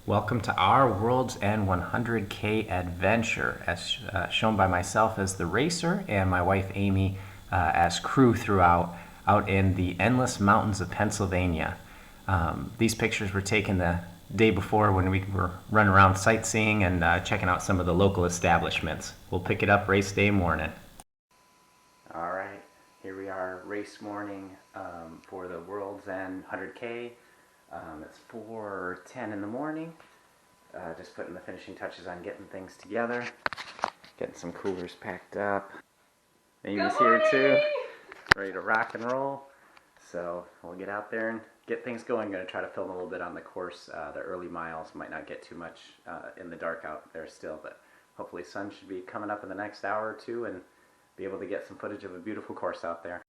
Welcome to our World's End 100k adventure, as shown by myself as the racer and my wife Amy as crew throughout, out in the endless mountains of Pennsylvania. These pictures were taken the day before when we were running around sightseeing and checking out some of the local establishments. We'll pick it up race day morning. All right, here we are, race morning for the World's End 100k. It's 4:10 in the morning. Just putting the finishing touches on getting things together. Getting some coolers packed up. Amy's here too. Ready to rock and roll. So we'll get out there and get things going. I'm going to try to film a little bit on the course. The early miles might not get too much in the dark out there still, but hopefully sun should be coming up in the next hour or two and be able to get some footage of a beautiful course out there.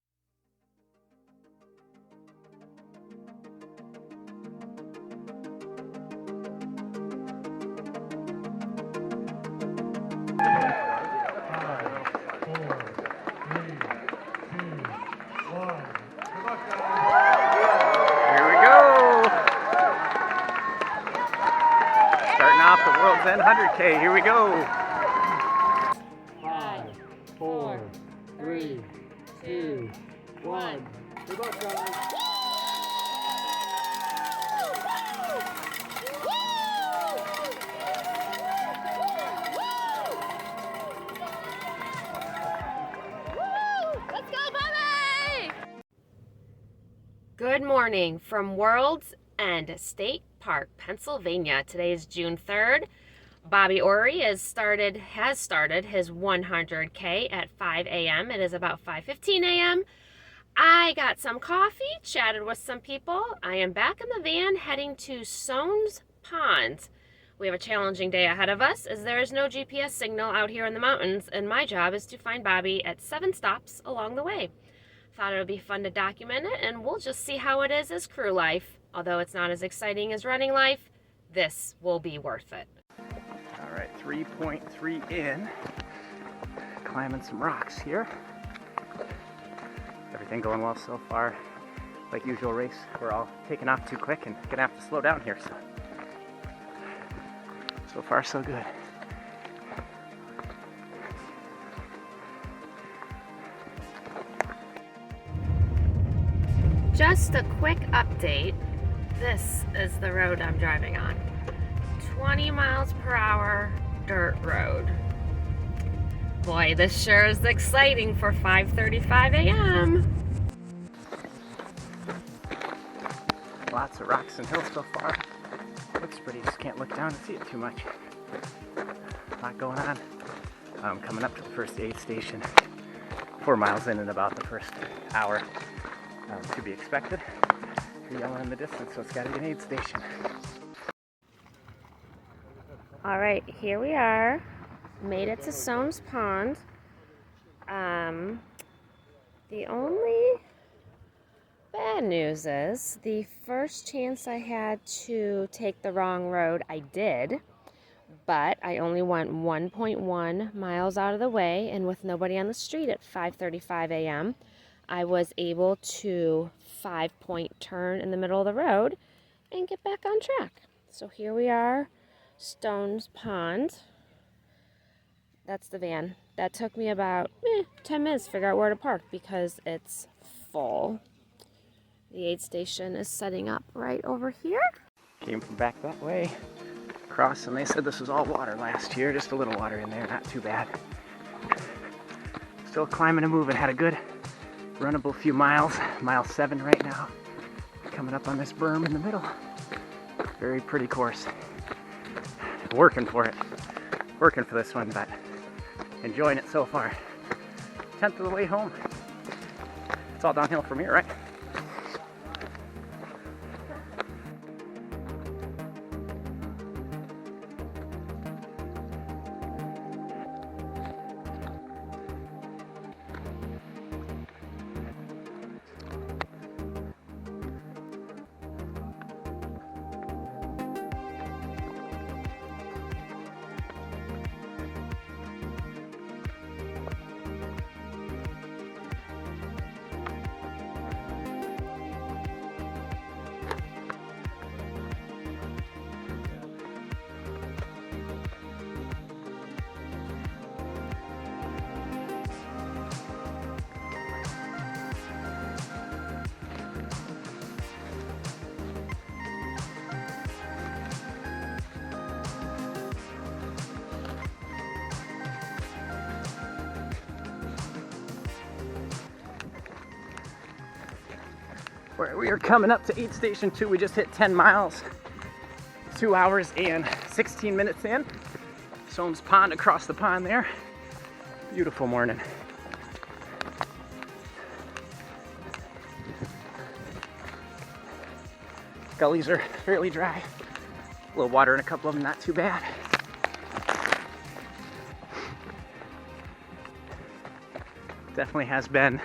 Off the World's End 100k. Here we go. 5, 4, 3, 2, 1. Good luck, guys. Let's go, Bobby! Good morning from World's End State Park, Pennsylvania. Today is June 3rd. Bobby Ori has started his 100K at 5 a.m. It is about 5:15 a.m. I got some coffee, chatted with some people. I am back in the van heading to Soames Pond. We have a challenging day ahead of us as there is no GPS signal out here in the mountains, and my job is to find Bobby at 7 stops along the way. Thought it would be fun to document it, and we'll just see how it is as crew life. Although it's not as exciting as running life, this will be worth it. All right, 3.3 in. Climbing some rocks here. Everything going well so far. Like usual race, we're all taking off too quick and gonna have to slow down here. So far so good. Just a quick update. This is the road I'm driving on. 20 miles per hour dirt road. Boy, this sure is exciting for 5:35 a.m. Lots of rocks and hills so far. Looks pretty, just can't look down and see it too much. A lot going on. Coming up to the first aid station. 4 miles in about the first hour. To be expected. You're yelling in the distance, so it's got to be an aid station. All right, here we are. Made it to Soames Pond. The only bad news is the first chance I had to take the wrong road, I did. But I only went 1.1 miles out of the way, and with nobody on the street at 5:35 a.m., I was able to 5-point turn in the middle of the road and get back on track. So here we are, Soames Pond. That's the van. That took me about 10 minutes to figure out where to park because it's full. The aid station is setting up right over here. Came from back that way, across, and they said this was all water last year. Just a little water in there, not too bad. Still climbing and moving. Had a good runnable few miles. Mile 7 right now. Coming up on this berm in the middle. Very pretty course. Working for it. Working for this one, but enjoying it so far. 10th of the way home. It's all downhill from here, right? We are coming up to aid station 2. We just hit 10 miles, 2 hours and 16 minutes in. Soames Pond across the pond there. Beautiful morning. Gullies are fairly dry. A little water in a couple of them, not too bad. Definitely has been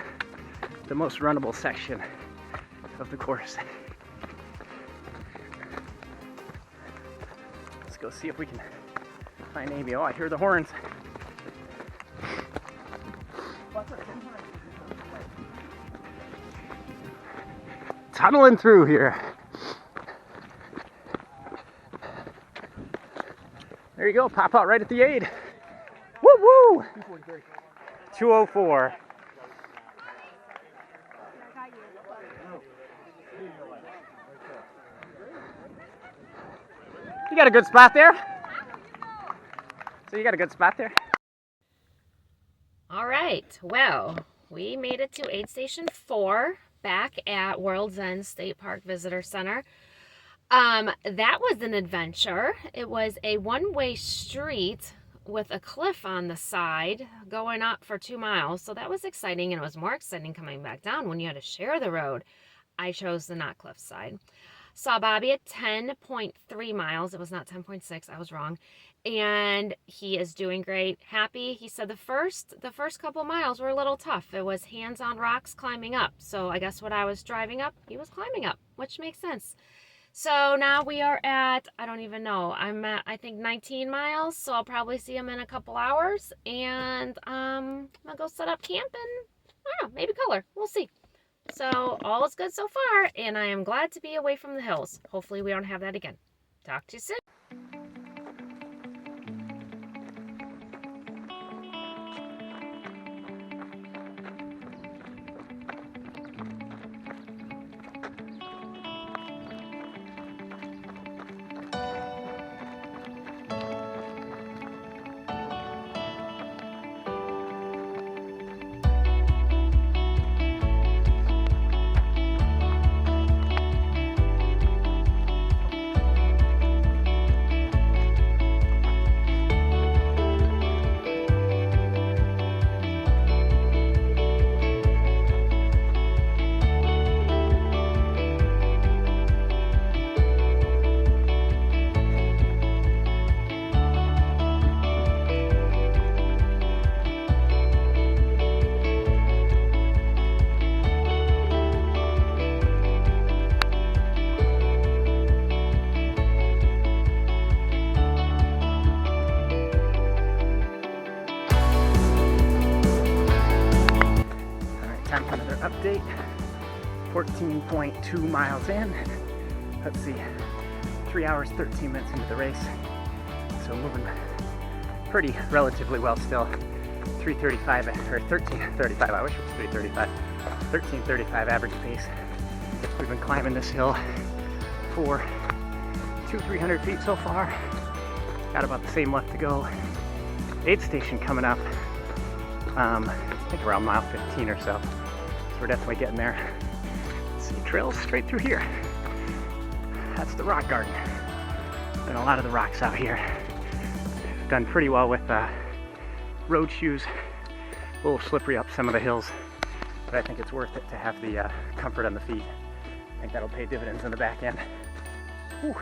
the most runnable section of the course. Let's go see if we can find Amy. Oh, I hear the horns. Tunneling through here. There you go, pop out right at the aid. Woo woo! 204. You got a good spot there? So you got a good spot there? All right, well, we made it to aid station 4 back at World's End State Park Visitor Center. That was an adventure. It was a one-way street with a cliff on the side going up for 2 miles. So that was exciting, and it was more exciting coming back down when you had to share the road. I chose the not cliff side. Saw Bobby at 10.3 miles. It was not 10.6. I was wrong. And he is doing great. Happy. He said the first couple miles were a little tough. It was hands on rocks climbing up. So I guess when I was driving up, he was climbing up, which makes sense. So now we are at, I don't even know, I'm at, I think, 19 miles. So I'll probably see him in a couple hours. And I'm going to go set up camp and, I don't know, maybe color. We'll see. So all is good so far. And I am glad to be away from the hills. Hopefully we don't have that again. Talk to you soon. Time for another update. 14.2 miles in. Let's see, 3 hours, 13 minutes into the race. So moving pretty relatively well still. 3:35 or 13:35. I wish it was 3:35. 13:35 average pace. We've been climbing this hill for 200-300 feet so far. Got about the same left to go. Aid station coming up. I think around mile 15 or so. So we're definitely getting there. Let's see, trails straight through here. That's the rock garden. And a lot of the rocks out here. Done pretty well with road shoes. A little slippery up some of the hills, but I think it's worth it to have the comfort on the feet. I think that'll pay dividends in the back end. Whew.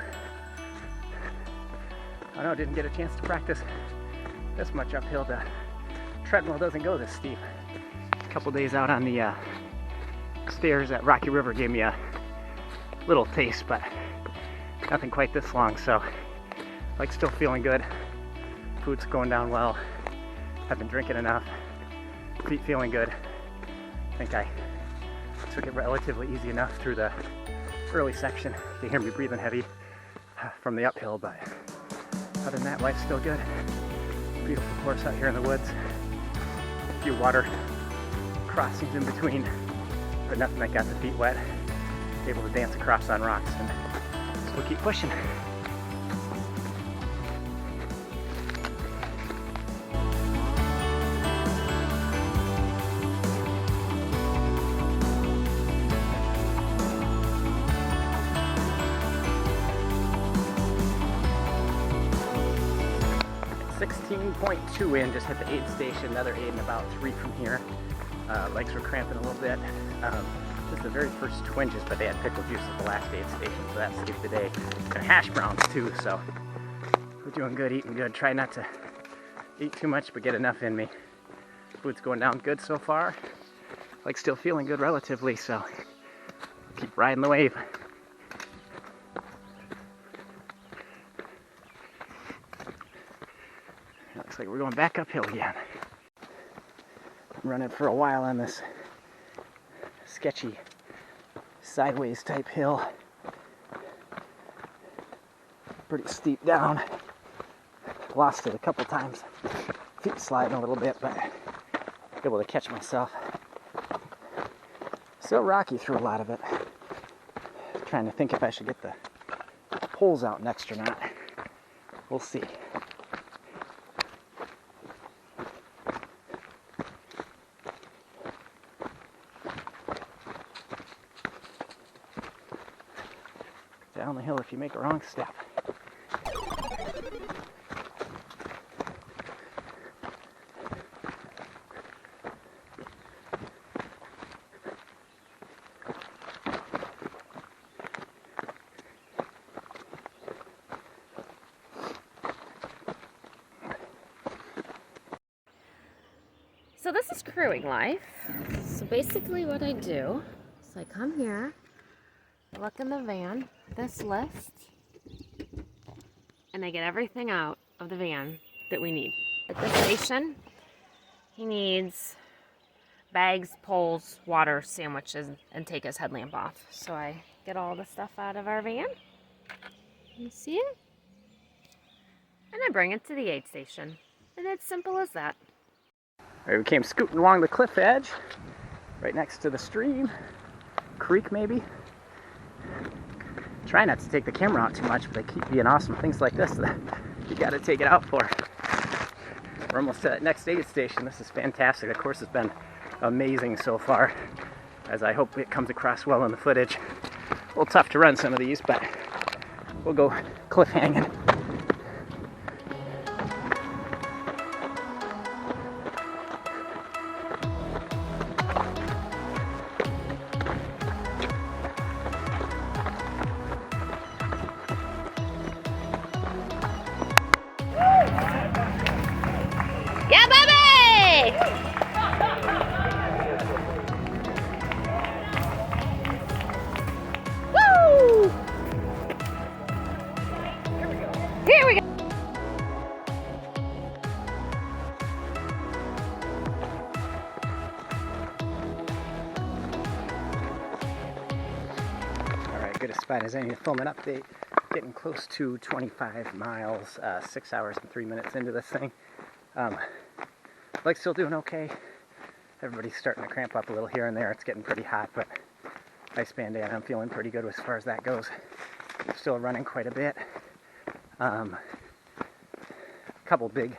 I know, didn't get a chance to practice this much uphill. The treadmill doesn't go this steep. A couple days out on the stairs at Rocky River gave me a little taste, but nothing quite this long. So, like, still feeling good. Food's going down well. I've been drinking enough. Feet feeling good. I think I took it relatively easy enough through the early section. You can hear me breathing heavy from the uphill, but other than that, life's still good. Beautiful course out here in the woods. A few water crossings in between, but nothing that got the feet wet. Able to dance across on rocks and still keep pushing. 16.2 in, just hit the aid station, another aid in about 3 from here. Legs were cramping a little bit. Just the very first twinges, but they had pickle juice at the last aid station, so that saved the day. And hash browns too, so we're doing good, eating good. Try not to eat too much, but get enough in me. Food's going down good so far. Like still feeling good relatively, so keep riding the wave. Looks like we're going back uphill again. I'm running for a while on this sketchy sideways type hill. Pretty steep down. Lost it a couple times. Feet sliding a little bit, but able to catch myself. Still rocky through a lot of it. Trying to think if I should get the poles out next or not. We'll see. Down the hill if you make a wrong step. So this is crewing life. So basically what I do is I come here, I look in the van, this list, and I get everything out of the van that we need. At this station, he needs bags, poles, water, sandwiches, and take his headlamp off. So I get all the stuff out of our van. You see it? And I bring it to the aid station. And it's simple as that. We came scooting along the cliff edge, right next to the stream, creek maybe. Try not to take the camera out too much, but they keep being awesome things like this that you gotta take it out for. We're almost to that next aid station. This is fantastic. The course has been amazing so far, as I hope it comes across well in the footage. A little tough to run some of these, but we'll go cliff hanging. Yeah, baby! Woo! Here we go. All right, good as spot as any to film an update. Getting close to 25 miles, 6 hours and 3 minutes into this thing. Like still doing okay. Everybody's starting to cramp up a little here and there. It's getting pretty hot, but ice band day, I'm feeling pretty good as far as that goes. Still running quite a bit. A couple big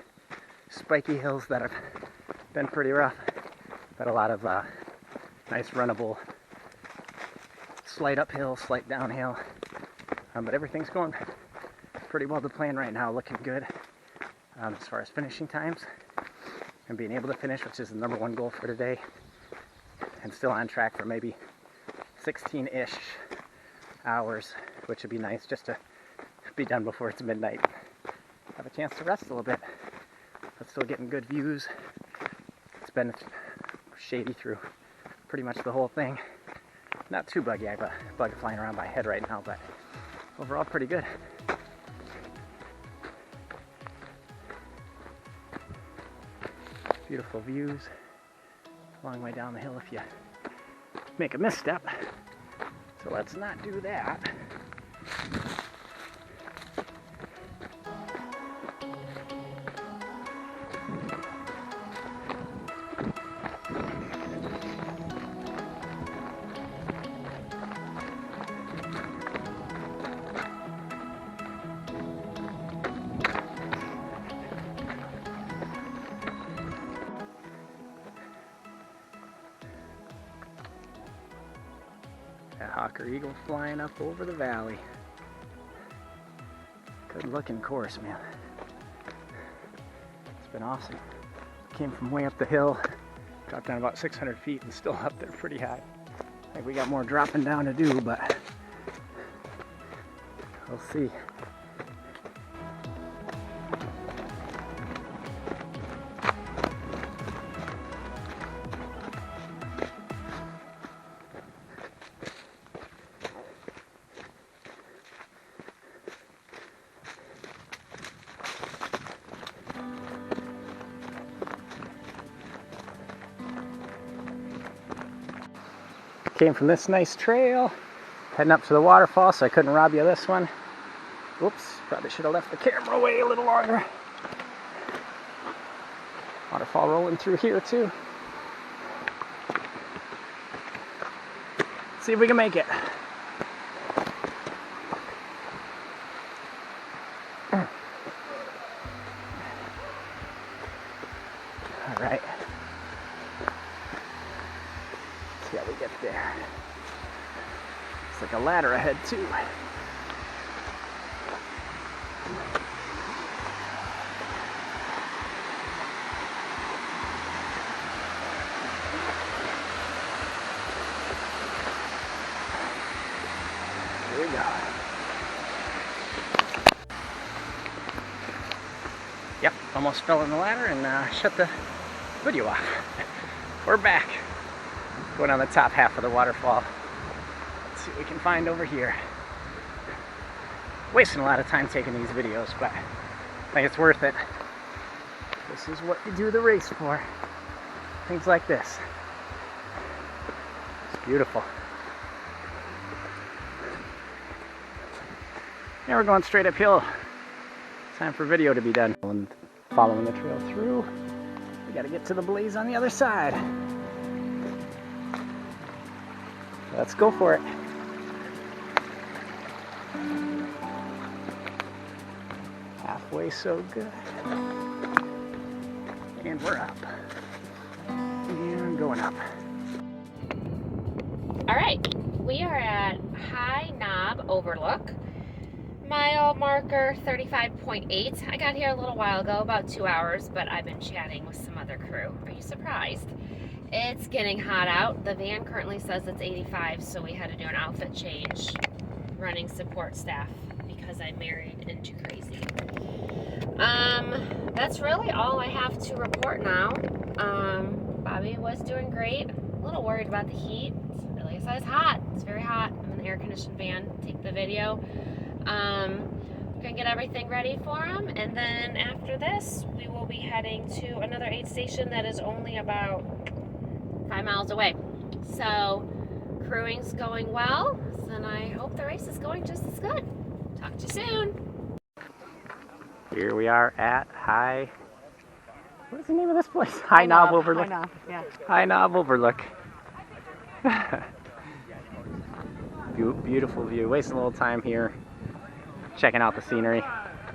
spiky hills that have been pretty rough, but a lot of nice runnable slight uphill, slight downhill. But everything's going pretty well to plan right now, looking good as far as finishing times and being able to finish, which is the number one goal for today, and still on track for maybe 16-ish hours, which would be nice just to be done before it's midnight. Have a chance to rest a little bit, but still getting good views. It's been shady through pretty much the whole thing. Not too buggy. I have a bug flying around my head right now, but overall pretty good. Beautiful views. A long way down the hill if you make a misstep. So let's not do that. That hawker eagle flying up over the valley. Good looking course, man. been awesome. Came from way up the hill, dropped down about 600 feet and still up there pretty high. I think we got more dropping down to do, but we'll see. Came from this nice trail, heading up to the waterfall, so I couldn't rob you of this one. Whoops, probably should have left the camera away a little longer. Waterfall rolling through here too. See if we can make it. All right. See how we get there. It's like a ladder ahead too. Here we go. Yep, almost fell in the ladder and shut the video off. We're back. Going on the top half of the waterfall. Let's see what we can find over here. Wasting a lot of time taking these videos, but I think it's worth it. This is what you do the race for. Things like this. It's beautiful. Now we're going straight uphill. Time for video to be done. And following the trail through, we gotta get to the blaze on the other side. Let's go for it. Halfway so good. And we're up. And going up. All right, we are at High Knob Overlook. Mile marker 35.8. I got here a little while ago, about 2 hours, but I've been chatting with some other crew. Are you surprised? It's getting hot out. The van currently says it's 85, so we had to do an outfit change running support staff because I married into crazy. That's really all I have to report now. Bobby was doing great. A little worried about the heat. Like I said, it's hot. It's very hot. I'm in the air-conditioned van. Take the video. We're gonna get everything ready for him, and then after this, we will be heading to another aid station that is only about 5 miles away. So crewing's going well, and I hope the race is going just as good. Talk to you soon. Here we are at what is the name of this place? High Knob Overlook. High Knob, yeah. High Knob Overlook. Beautiful view. Wasting a little time here, checking out the scenery.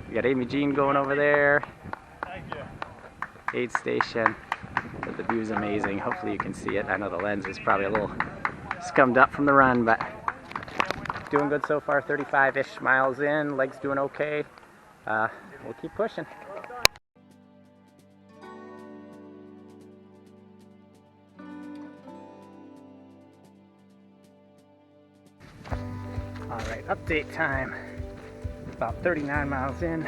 We got Amy Jean going over there. Aid station. But the view is amazing. Hopefully you can see it. I know the lens is probably a little scummed up from the run, but doing good so far. 35-ish miles in. Legs doing okay. We'll keep pushing. All right, update time. About 39 miles in.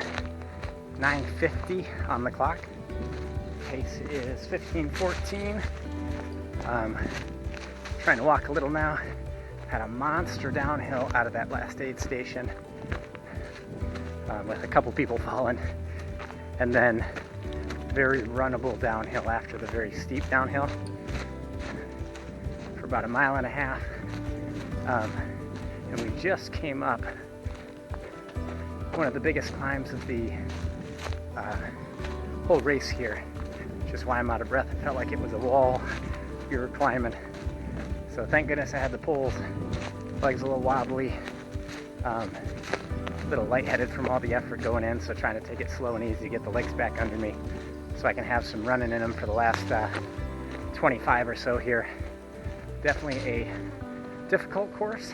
9:50 on the clock. Pace is 15:14. Trying to walk a little now. Had a monster downhill out of that last aid station with a couple people falling, and then very runnable downhill after the very steep downhill for about 1.5 miles. And we just came up one of the biggest climbs of the whole race here, which is why I'm out of breath. It felt like it was a wall we were climbing. So thank goodness I had the poles. Legs a little wobbly, a little lightheaded from all the effort going in, so trying to take it slow and easy to get the legs back under me so I can have some running in them for the last 25 or so here. Definitely a difficult course,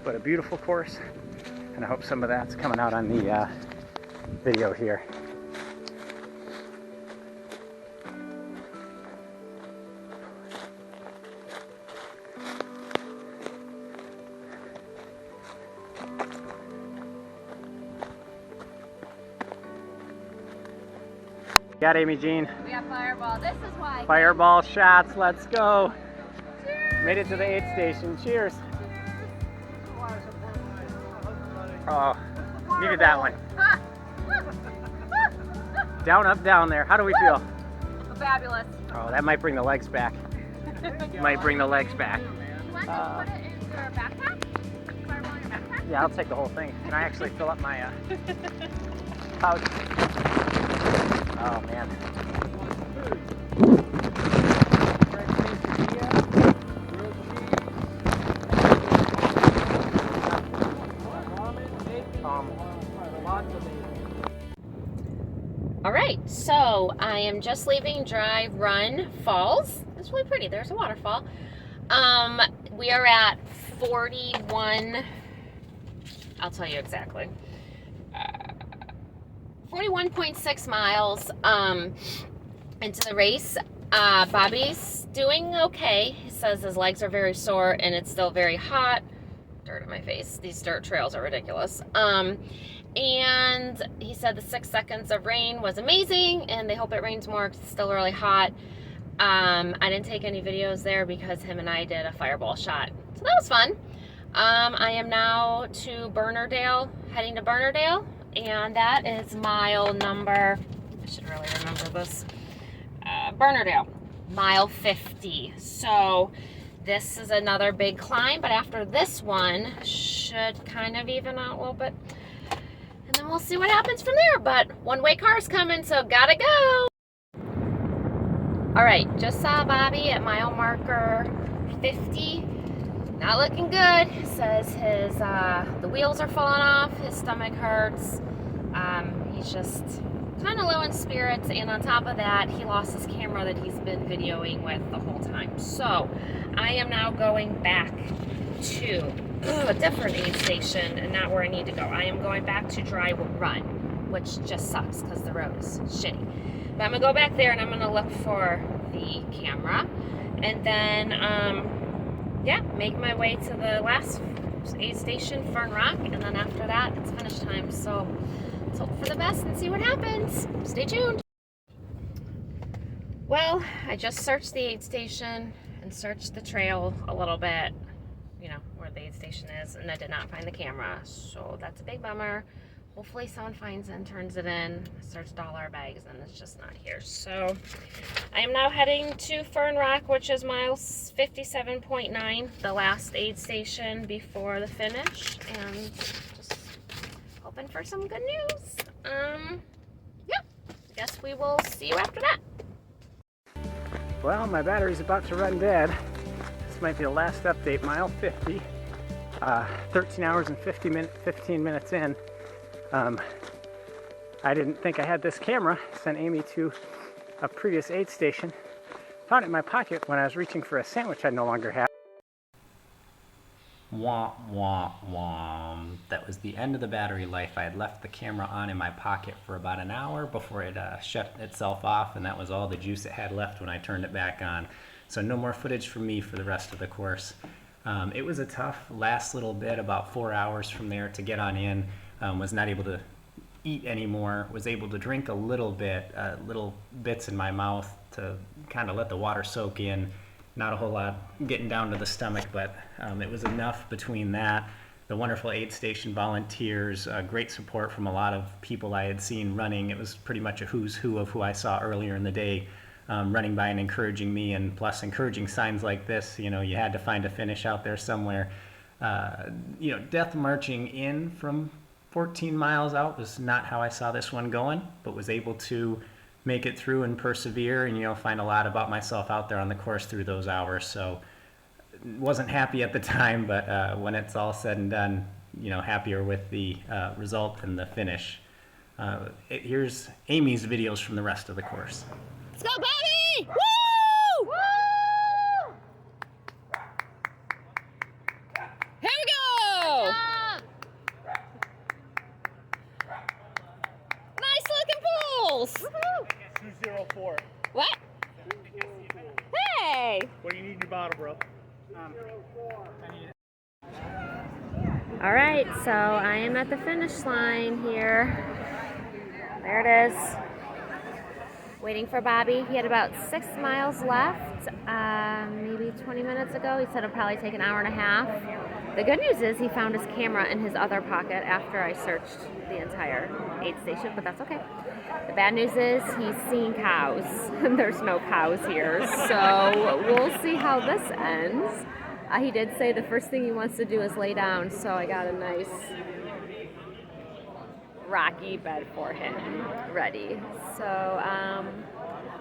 but a beautiful course, and I hope some of that's coming out on the video here. Got Amy Jean. We got Fireball. This is why. Fireball shots. Let's go. Cheers. Made it to the aid station. Cheers. Oh, needed that one. Down, up, down there. How do we feel? Fabulous. Oh, that might bring the legs back. Might bring the legs back. You want to put it in your backpack? Fireball in your backpack? Yeah, I'll take the whole thing. Can I actually fill up my pouch? Oh, man. All right, so I am just leaving Dry Run Falls. It's really pretty. There's a waterfall. We are at 41. I'll tell you exactly. 41.6 miles into the race. Bobby's doing okay. He says his legs are very sore and it's still very hot. Dirt in my face. These dirt trails are ridiculous. And he said the 6 seconds of rain was amazing and they hope it rains more because it's still really hot. I didn't take any videos there because him and I did a fireball shot. So that was fun. I am now to Bernerdale, heading to Bernerdale, and that is mile number, I should really remember this, Bernerdale, mile 50. So this is another big climb, but after this one, should kind of even out a little bit. And then we'll see what happens from there. But one-way car's coming, so gotta go. All right, just saw Bobby at mile marker 50. Not looking good. Says his the wheels are falling off. His stomach hurts. He's just kind of low in spirits, and on top of that, he lost his camera that he's been videoing with the whole time. So I am now going back to a different aid station and not where I need to go. I am going back to Dry Run, which just sucks because the road is shitty. But I'm gonna go back there and I'm gonna look for the camera, and then yeah, make my way to the last aid station, Fern Rock, and then after that it's finish time. So let's hope for the best and see what happens. Stay tuned. Well, I just searched the aid station and searched the trail a little bit, you know, where the aid station is, and I did not find the camera, so that's a big bummer. Hopefully someone finds it and turns it in. I searched all our bags and it's just not here. So I am now heading to Fern Rock, which is miles 57.9, the last aid station before the finish, and just hoping for some good news. Yeah, guess we will see you after that. Well, my battery's about to run dead. This might be the last update, mile 50. 13 hours and 15 minutes in. I didn't think I had this camera. Sent Amy to a previous aid station. Found it in my pocket when I was reaching for a sandwich I no longer have. Wah, wah, wah. That was the end of the battery life. I had left the camera on in my pocket for about an hour before it shut itself off, and that was all the juice it had left when I turned it back on. So no more footage from me for the rest of the course. It was a tough last little bit, about 4 hours from there to get on in. Was not able to eat anymore, was able to drink a little bit, little bits in my mouth to kind of let the water soak in. Not a whole lot getting down to the stomach, but it was enough between that, the wonderful aid station volunteers, great support from a lot of people I had seen running. It was pretty much a who's who of who I saw earlier in the day running by and encouraging me, and plus encouraging signs like this. You know, you had to find a finish out there somewhere. You know, death marching in from 14 miles out was not how I saw this one going, but was able to make it through and persevere, and, you know, find a lot about myself out there on the course through those hours. So wasn't happy at the time, but when it's all said and done, you know, happier with the result and the finish. Here's Amy's videos from the rest of the course. Let's go, Bobby! Woo! Woo! Here we go! Nice looking pools! 204. What? Hey! What do you need in your bottle, bro? All right, so I am at the finish line here. There it is. Waiting for Bobby. He had about 6 miles left, maybe 20 minutes ago. He said it'll probably take an hour and a half. The good news is he found his camera in his other pocket after I searched the entire aid station, but that's okay. The bad news is he's seen cows, and there's no cows here, so we'll see how this ends. He did say the first thing he wants to do is lay down, so I got a nice rocky bed for him ready. So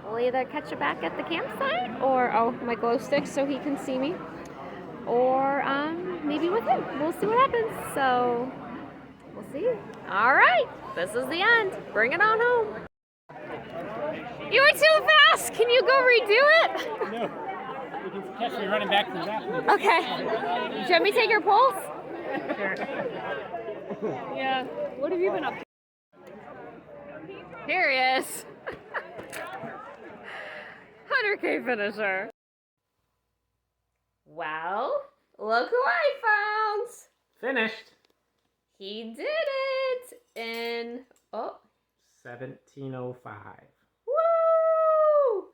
we'll either catch you back at the campsite, or my glow stick so he can see me, or maybe with him. We'll see what happens. So we'll see. All right, this is the end. Bring it on home. You were too fast. Can you go redo it? No. You can catch me running back to the bathroom. Okay. Should we take your pulse? Yeah. What have you been up to? Here he is. 100k finisher. Well, look who I found. Finished. He did it in 1705. Woo!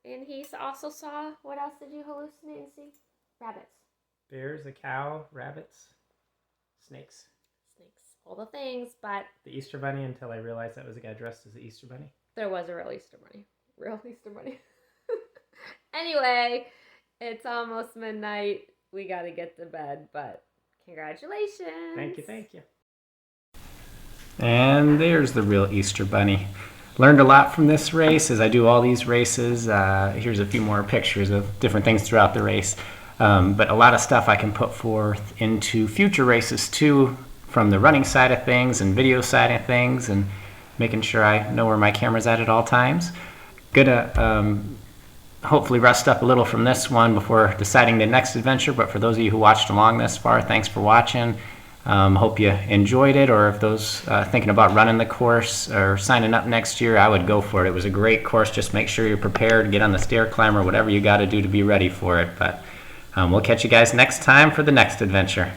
And he also saw, what else did you hallucinate and see? Rabbits. Bears, a cow, rabbits, snakes. Snakes. All the things, but The Easter Bunny until I realized that was a guy dressed as the Easter Bunny. there was a real Easter Bunny. Real Easter Bunny. Anyway, it's almost midnight. We got to get to bed, but congratulations. Thank you, thank you. And there's the real Easter Bunny. Learned a lot from this race as I do all these races. Here's a few more pictures of different things throughout the race. But a lot of stuff I can put forth into future races too, from the running side of things and video side of things, and making sure I know where my camera's at all times. Gonna hopefully rest up a little from this one before deciding the next adventure, but for those of you who watched along this far, thanks for watching. Hope you enjoyed it, or if those thinking about running the course or signing up next year, I would go for it. It was a great course. Just make sure you're prepared, get on the stair climber, whatever you got to do to be ready for it. But we'll catch you guys next time for the next adventure.